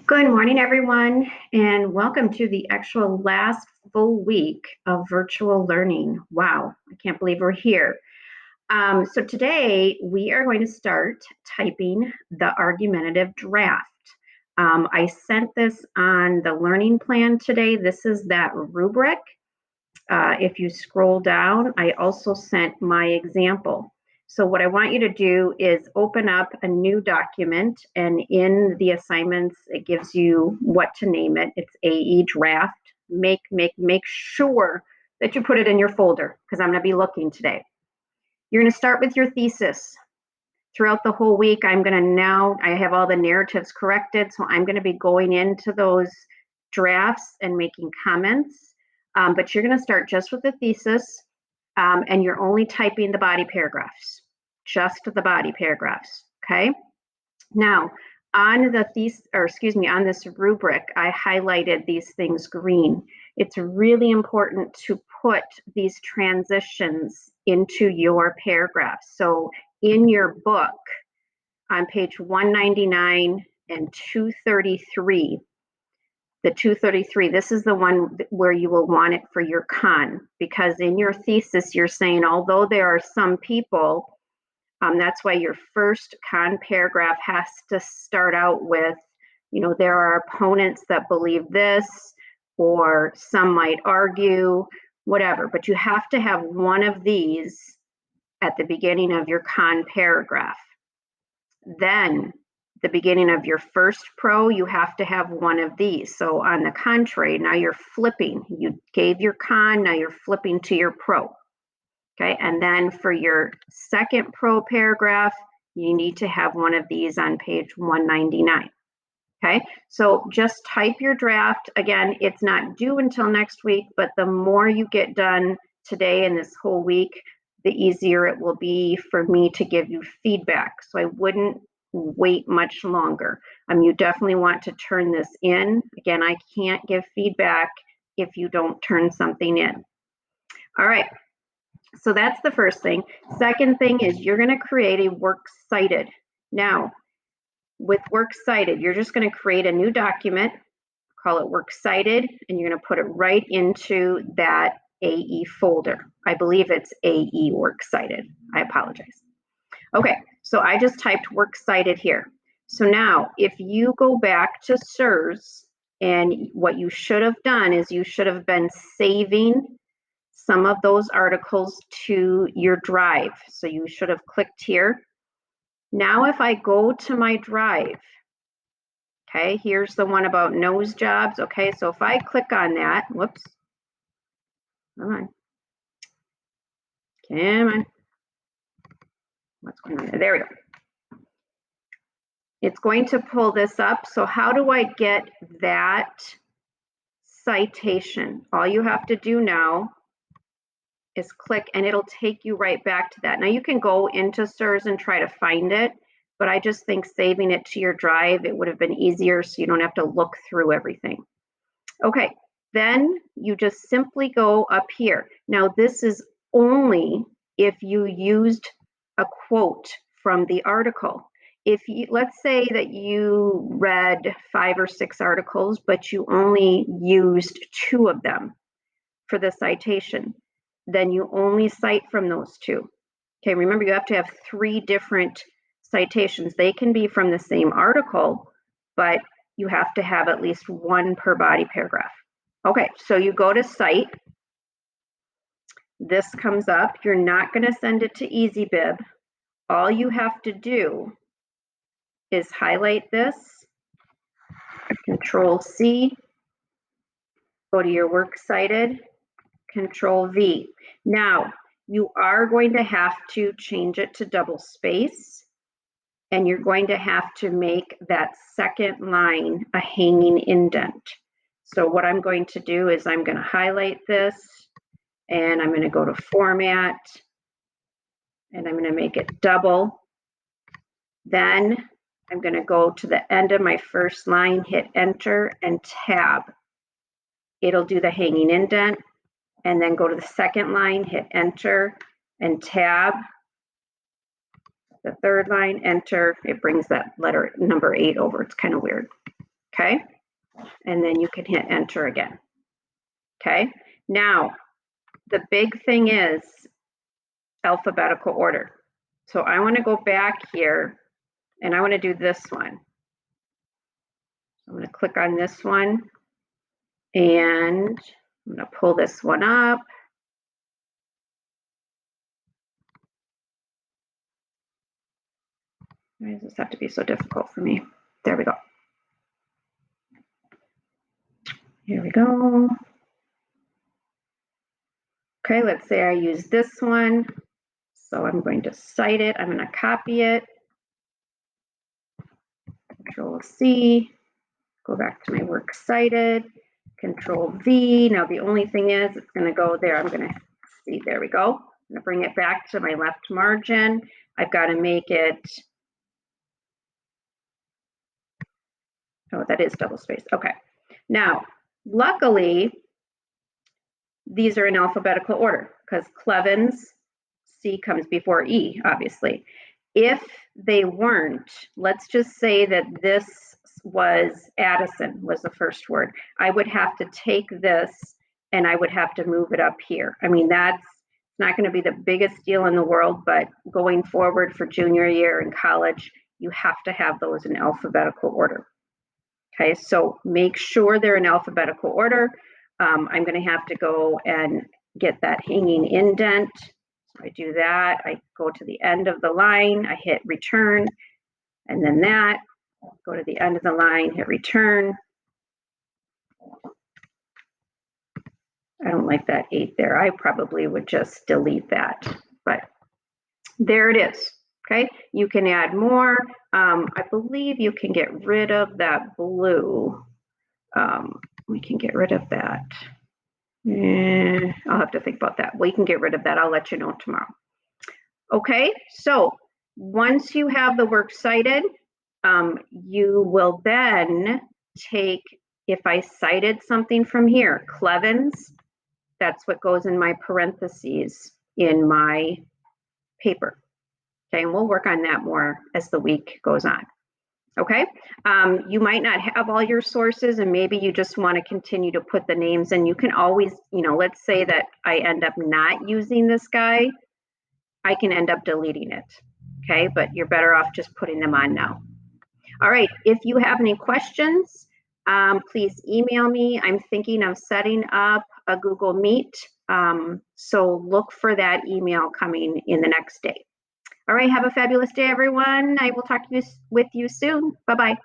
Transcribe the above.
Good morning, everyone, and welcome to the actual last full week of virtual learning. Wow, I can't believe we're here. So today we are going to start typing the argumentative draft. I sent this on the learning plan today. This is that rubric. If you scroll down, I also sent my example. So what I want you to do is open up a new document, and in the assignments, it gives you what to name it. It's AE draft. Make sure that you put it in your folder because I'm going to be looking today. You're going to start with your thesis. Throughout the whole week, I have all the narratives corrected, so I'm going to be going into those drafts and making comments. But you're going to start just with the thesis, and you're only typing the body paragraphs, just the body paragraphs, okay? Now, on this rubric, I highlighted these things green. It's really important to put these transitions into your paragraphs. So in your book, on page 199 and 233, the 233, this is the one where you will want it for your con, because in your thesis, you're saying, although there are some people, that's why your first con paragraph has to start out with, there are opponents that believe this, or some might argue, whatever, but you have to have one of these at the beginning of your con paragraph. Then the beginning of your first pro, you have to have one of these. So on the contrary, now you're flipping. You gave your con, now you're flipping to your pro. Okay, and then for your second pro paragraph, you need to have one of these on page 199. Okay, so just type your draft. Again, it's not due until next week, but the more you get done today and this whole week, the easier it will be for me to give you feedback. So I wouldn't wait much longer. You definitely want to turn this in. Again, I can't give feedback if you don't turn something in. All right, so that's the first thing. Second thing is you're going to create a works cited. Now, with works cited, you're just going to create a new document, call it works cited, and you're going to put it right into that AE folder. I believe it's AE works cited. I apologize. Okay, so I just typed works cited here. So now, if you go back to SIRS, and what you should have done is you should have been saving some of those articles to your drive. So you should have clicked here. Now, if I go to my drive, okay, here's the one about nose jobs. Okay, so if I click on that, whoops, come on. What's going on there? There we go. It's going to pull this up. So how do I get that citation? All you have to do now is click and it'll take you right back to that. Now you can go into SIRS and try to find it, but I just think saving it to your drive, it would have been easier so you don't have to look through everything. Okay, then you just simply go up here. Now this is only if you used a quote from the article. If you, let's say that you read 5 or 6 articles, but you only used 2 of them for the citation, then you only cite from those 2. Okay, remember you have to have 3 different citations. They can be from the same article, but you have to have at least 1 per body paragraph. Okay, so you go to cite. This comes up. You're not going to send it to EasyBib. All you have to do is highlight this, Control C, go to your works cited, Control V. Now, you are going to have to change it to double space, and you're going to have to make that second line a hanging indent. So what I'm going to do is I'm going to highlight this, and I'm going to go to Format, and I'm going to make it double. Then I'm going to go to the end of my first line, hit Enter and Tab. It'll do the hanging indent, and then go to the second line, hit Enter and Tab. The third line, Enter. It brings that letter number 8 over. It's kind of weird. Okay, and then you can hit enter again. Okay, now the big thing is alphabetical order. So I want to go back here and I want to do this one. I'm going to click on this one and I'm going to pull this one up. Why does this have to be so difficult for me? There we go. Here we go. Okay, let's say I use this one. So I'm going to cite it. I'm going to copy it. Control C. Go back to my works cited. Control V. Now the only thing is it's going to go there. I'm going to see. There we go. I'm going to bring it back to my left margin. I've got to make it. Oh, that is double space. Okay. Now, luckily, these are in alphabetical order because Cleven's C comes before E, obviously. If they weren't, let's just say that this was Addison was the first word. I would have to take this and I would have to move it up here. I mean, that's not going to be the biggest deal in the world, but going forward for junior year in college, you have to have those in alphabetical order. Okay, so make sure they're in alphabetical order. I'm going to have to go and get that hanging indent. So I do that. I go to the end of the line. I hit return. And then that. Go to the end of the line, hit return. I don't like that 8 there. I probably would just delete that. But there it is. Okay, you can add more. I believe you can get rid of that blue. We can get rid of that. I'll have to think about that. We can get rid of that. I'll let you know tomorrow. Okay, so once you have the works cited, you will then take, if I cited something from here, Cleven's, that's what goes in my parentheses in my paper. Okay, and we'll work on that more as the week goes on. Okay, you might not have all your sources and maybe you just want to continue to put the names in. You can always, let's say that I end up not using this guy, I can end up deleting it. Okay, but you're better off just putting them on now. All right, if you have any questions, please email me. I'm thinking of setting up a Google Meet. So look for that email coming in the next day. All right, have a fabulous day, everyone. I will talk with you soon. Bye-bye.